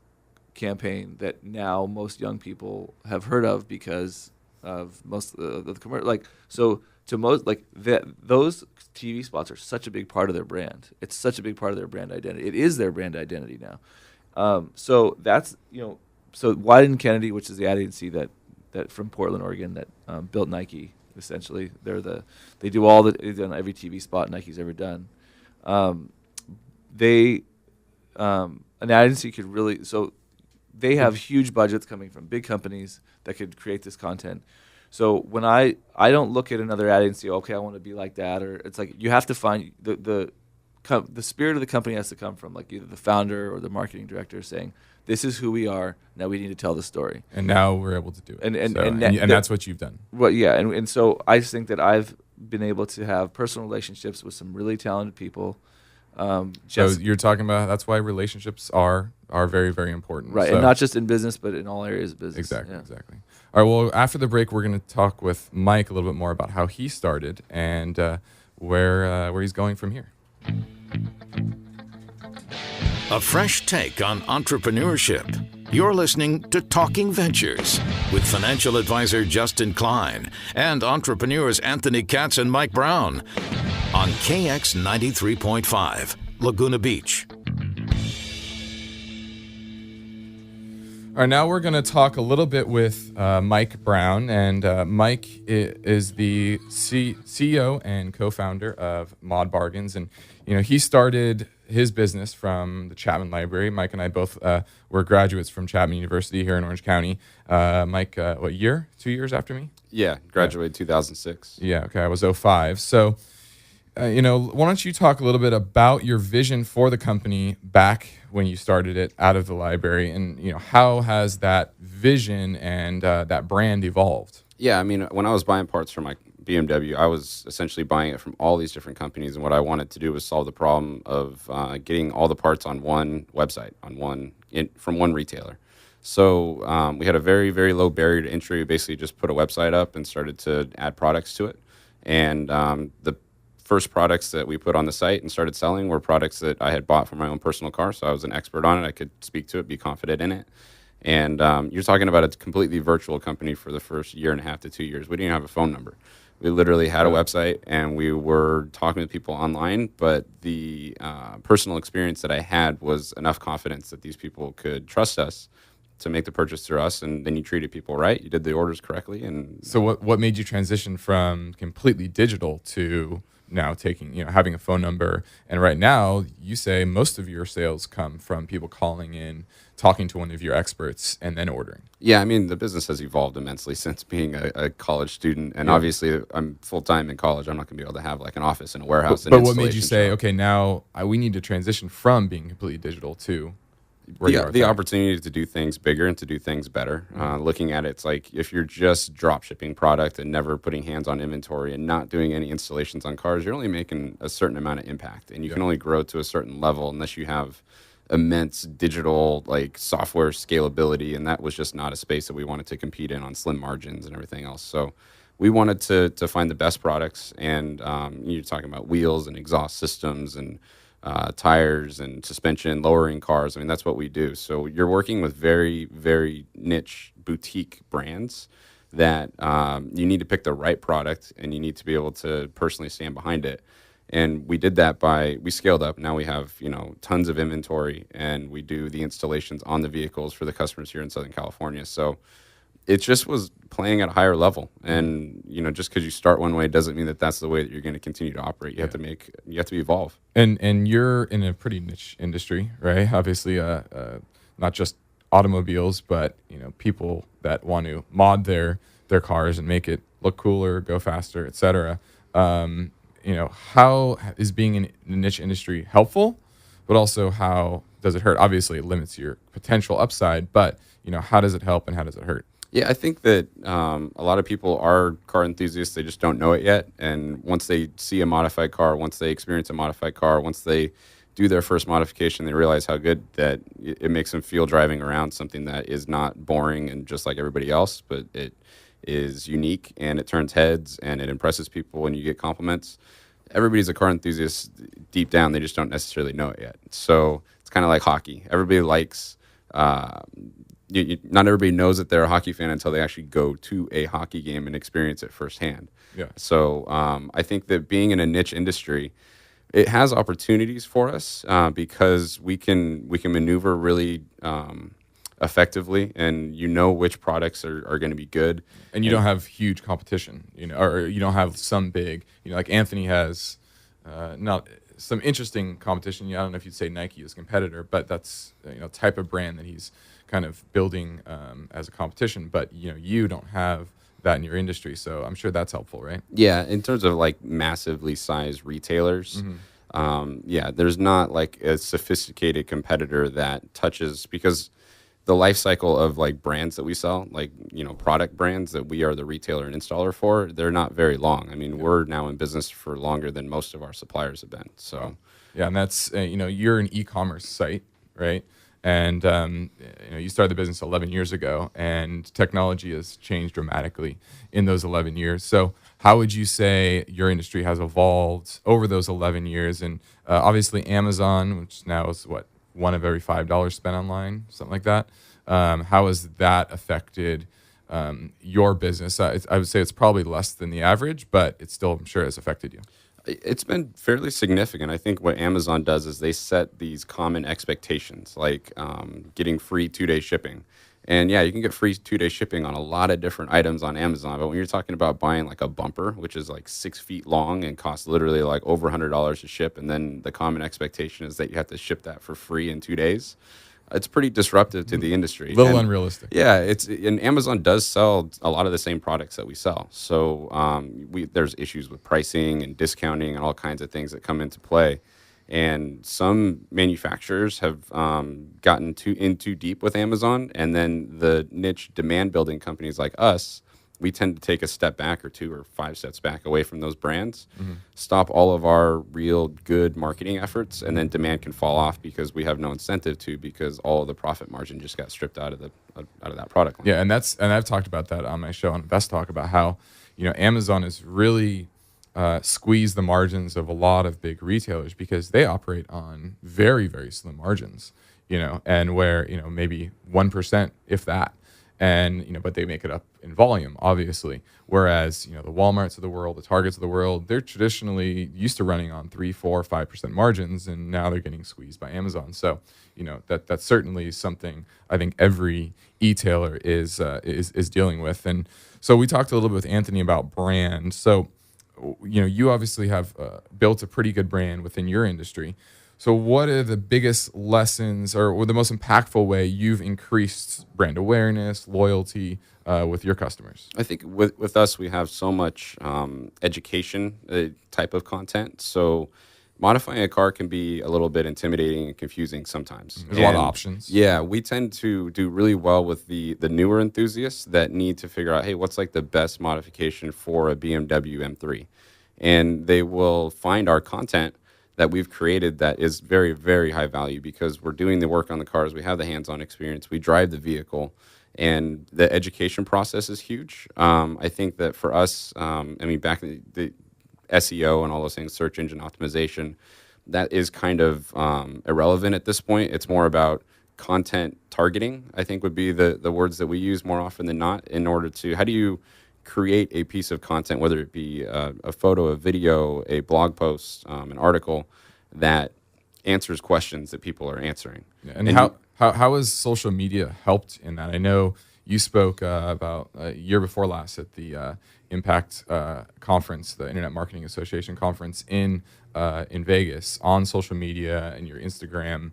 campaign that now most young people have heard of because of most of the commercial. Those TV spots are such a big part of their brand. It's such a big part of their brand identity. It is their brand identity now. So that's so Wyden & Kennedy, which is the ad agency that from Portland, Oregon, that built Nike. Essentially, they do all they've done every TV spot Nike's ever done. An ad agency could really they have huge budgets coming from big companies that could create this content. So when I don't look at another ad and say, okay, I want to be like that, or it's like you have to find the spirit of the company has to come from like either the founder or the marketing director saying, this is who we are. Now we need to tell the story. And now we're able to do it. And that's what you've done. Well, yeah, and so I just think that I've been able to have personal relationships with some really talented people. So you're talking about that's why relationships are very, very important. Right, so, and not just in business, but in all areas of business. Exactly. All right, well, after the break, we're going to talk with Mike a little bit more about how he started and where he's going from here. A fresh take on entrepreneurship. You're listening to Talking Ventures with financial advisor Justin Klein and entrepreneurs Anthony Katz and Mike Brown on KX 93.5, Laguna Beach. All right, now we're going to talk a little bit with Mike Brown, and Mike is the CEO and co-founder of Mod Bargains, and he started his business from the Chapman Library. Mike and I both were graduates from Chapman University here in Orange County. Mike, what year? 2 years after me? Yeah, graduated 2006. Yeah, okay, I was 05. So, why don't you talk a little bit about your vision for the company back when you started it out of the library, and how has that vision and that brand evolved? Yeah, I mean, when I was buying parts for my BMW, I was essentially buying it from all these different companies, and what I wanted to do was solve the problem of getting all the parts on one website, from one retailer. So we had a very, very low barrier to entry. We basically just put a website up and started to add products to it, and the first products that we put on the site and started selling were products that I had bought for my own personal car, so I was an expert on it. I could speak to it, be confident in it. And you're talking about a completely virtual company for the first year and a half to 2 years. We didn't have a phone number. We literally had a website, and we were talking to people online, but the personal experience that I had was enough confidence that these people could trust us to make the purchase through us, and then you treated people right. You did the orders correctly. And so what made you transition from completely digital to now having a phone number? And right now you say most of your sales come from people calling in, talking to one of your experts, and then ordering. Yeah, I mean, the business has evolved immensely since being a college student, and obviously I'm full-time in college. I'm not going to be able to have like an office and a warehouse. But what made you say, okay, now we need to transition from being completely digital to the opportunity to do things bigger and to do things better. Looking at it, it's like if you're just drop shipping product and never putting hands on inventory and not doing any installations on cars, you're only making a certain amount of impact, and you can only grow to a certain level unless you have immense digital like software scalability, and that was just not a space that we wanted to compete in on slim margins and everything else. So we wanted to find the best products, and you're talking about wheels and exhaust systems and tires and suspension, lowering cars. I mean, that's what we do. So you're working with very, very niche boutique brands that you need to pick the right product, and you need to be able to personally stand behind it. And we did that we scaled up. Now we have, tons of inventory, and we do the installations on the vehicles for the customers here in Southern California. So it just was playing at a higher level. And, just because you start one way doesn't mean that that's the way that you're going to continue to operate. You have to evolve. And you're in a pretty niche industry, right? Obviously, not just automobiles, but, people that want to mod their cars and make it look cooler, go faster, et cetera. How is being in the niche industry helpful, but also how does it hurt? Obviously, it limits your potential upside, but, how does it help and how does it hurt? Yeah, I think that a lot of people are car enthusiasts. They just don't know it yet. And once they see a modified car, once they experience a modified car, once they do their first modification, they realize how good that it makes them feel driving around something that is not boring and just like everybody else, but it is unique, and it turns heads, and it impresses people, and you get compliments. Everybody's a car enthusiast deep down. They just don't necessarily know it yet. So it's kind of like hockey. Everybody likes not everybody knows that they're a hockey fan until they actually go to a hockey game and experience it firsthand. Yeah. So I think that being in a niche industry, it has opportunities for us because we can maneuver really effectively, and which products are going to be good. And you don't have huge competition, or you don't have some big, like Anthony has not some interesting competition. I don't know if you'd say Nike is a competitor, but that's type of brand that he's kind of building as a competition, but you don't have that in your industry, so I'm sure that's helpful, right? Yeah, in terms of like massively sized retailers, there's not like a sophisticated competitor that touches, because the life cycle of like brands that we sell, like product brands that we are the retailer and installer for, they're not very long. I mean, we're now in business for longer than most of our suppliers have been. So yeah, and that's you're an e-commerce site, right? And you started the business 11 years ago, and technology has changed dramatically in those 11 years. So how would you say your industry has evolved over those 11 years? And obviously Amazon, which now is what, one of every $5 spent online, something like that. How has that affected your business? I would say it's probably less than the average, but it still, I'm sure, has affected you. It's been fairly significant. I think what Amazon does is they set these common expectations, like getting free 2-day shipping. And yeah, you can get free 2-day shipping on a lot of different items on Amazon. But when you're talking about buying like a bumper, which is like 6 feet long and costs literally like over $100 to ship, and then the common expectation is that you have to ship that for free in 2 days, it's pretty disruptive to the industry. A little unrealistic. Yeah, and Amazon does sell a lot of the same products that we sell. So there's issues with pricing and discounting and all kinds of things that come into play. And some manufacturers have gotten in too deep with Amazon, and then the niche demand building companies like us, we tend to take a step back or 2 or 5 steps back away from those brands, stop all of our real good marketing efforts, and then demand can fall off because we have no incentive to, because all of the profit margin just got stripped out of that product line. Yeah, and I've talked about that on my show on Best Talk, about how Amazon has really squeezed the margins of a lot of big retailers, because they operate on very, very slim margins, and where maybe 1%, if that. And but they make it up in volume, obviously. Whereas the Walmarts of the world, the Targets of the world, they're traditionally used to running on 3, 4, 5% margins, and now they're getting squeezed by Amazon. So that's certainly something I think every e-tailer is dealing with. And so we talked a little bit with Anthony about brand. So you obviously have built a pretty good brand within your industry. So what are the biggest lessons, or the most impactful way you've increased brand awareness, loyalty with your customers? I think with us, we have so much education type of content. So modifying a car can be a little bit intimidating and confusing sometimes. There's a lot of options. Yeah, we tend to do really well with the newer enthusiasts that need to figure out, hey, what's like the best modification for a BMW M3? And they will find our content that we've created that is very, very high value, because we're doing the work on the cars. We have the hands-on experience. We drive the vehicle, and the education process is huge. I think that for us, back in the SEO and all those things, search engine optimization, that is kind of irrelevant at this point. It's more about content targeting, I think would be the words that we use more often than not, in order to, how do you create a piece of content, whether it be a photo, a video, a blog post, an article, that answers questions that people are answering. Yeah, and how has social media helped in that? I know you spoke about a year before last at the Impact conference, the Internet Marketing Association conference in Vegas, on social media and your Instagram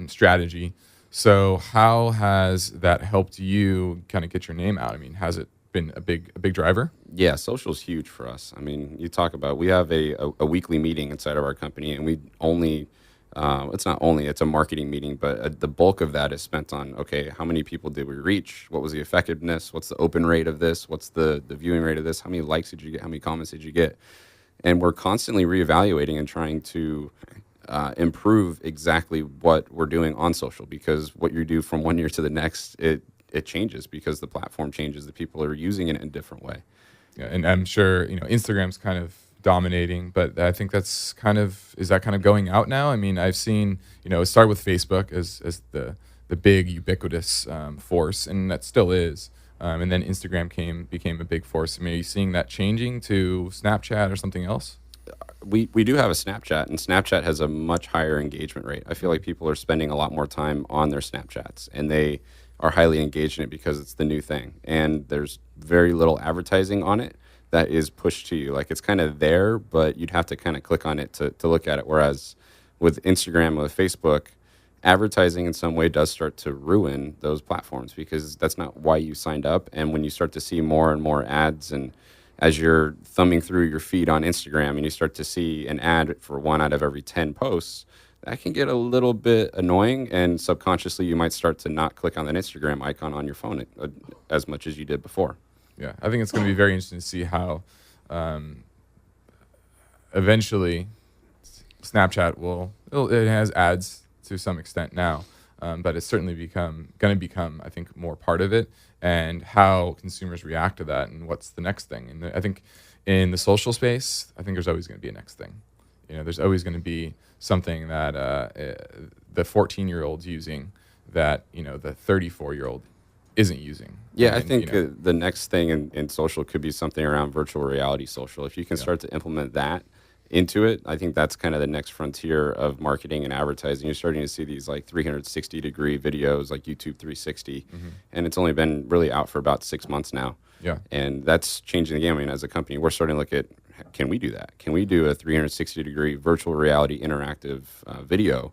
strategy. So how has that helped you kind of get your name out? I mean, has it been a big driver? Yeah, social is huge for us. I mean, you talk about, we have a weekly meeting inside of our company, and we only it's a marketing meeting, but the bulk of that is spent on, okay, how many people did we reach? What was the effectiveness? What's the open rate of this? What's the viewing rate of this? How many likes did you get? How many comments did you get? And we're constantly reevaluating and trying to improve exactly what we're doing on social, because what you do from one year to the next, it changes, because the platform changes. The people are using it in a different way. Yeah, and I'm sure Instagram's kind of dominating, but I think is that kind of going out now? I mean, I've seen it started with Facebook as the big ubiquitous force, and that still is. And then Instagram became a big force. I mean, are you seeing that changing to Snapchat or something else? We do have a Snapchat, and Snapchat has a much higher engagement rate. I feel like people are spending a lot more time on their Snapchats, and they are highly engaged in it because it's the new thing. And there's very little advertising on it that is pushed to you. Like, it's kind of there, but you'd have to kind of click on it to look at it. Whereas with Instagram, with Facebook, advertising in some way does start to ruin those platforms, because that's not why you signed up. And when you start to see more and more ads, and as you're thumbing through your feed on Instagram and you start to see an ad for 1 out of every 10 posts, that can get a little bit annoying, and subconsciously you might start to not click on that Instagram icon on your phone as much as you did before. Yeah, I think it's going to be very interesting to see how eventually Snapchat it has ads to some extent now, but it's certainly going to become, I think, more part of it, and how consumers react to that, and what's the next thing. And I think in the social space, I think there's always going to be a next thing. There's always going to be something that the 14-year-old's using that the 34-year-old isn't using. Yeah, I think the next thing in social could be something around virtual reality social. If you can start to implement that into it, I think that's kind of the next frontier of marketing and advertising. You're starting to see these like 360-degree videos like YouTube 360, and it's only been really out for about 6 months now. Yeah. And that's changing the game. I mean, as a company, we're starting to look at, can we do that? Can we do a 360-degree virtual reality interactive video?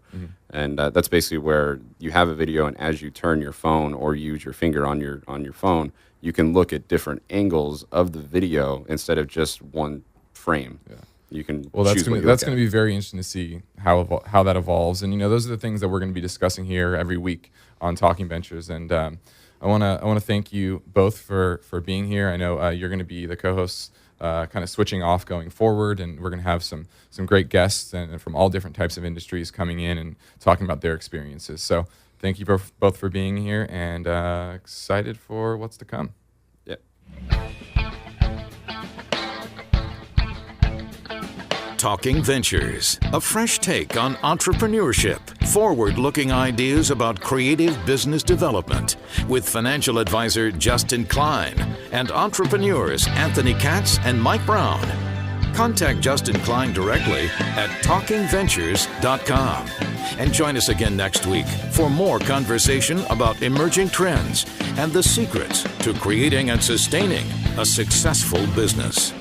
And that's basically where you have a video, and as you turn your phone or use your finger on your phone, you can look at different angles of the video instead of just one frame. Yeah. You can that's going to be very interesting to see how that evolves. And those are the things that we're going to be discussing here every week on Talking Ventures. And I want to thank you both for being here. I know you're going to be the co-hosts, kind of switching off going forward, and we're going to have some great guests and from all different types of industries coming in and talking about their experiences. So thank you both for being here, and excited for what's to come. Yeah. Talking Ventures, a fresh take on entrepreneurship, forward-looking ideas about creative business development, with financial advisor Justin Klein and entrepreneurs Anthony Katz and Mike Brown. Contact Justin Klein directly at talkingventures.com. And join us again next week for more conversation about emerging trends and the secrets to creating and sustaining a successful business.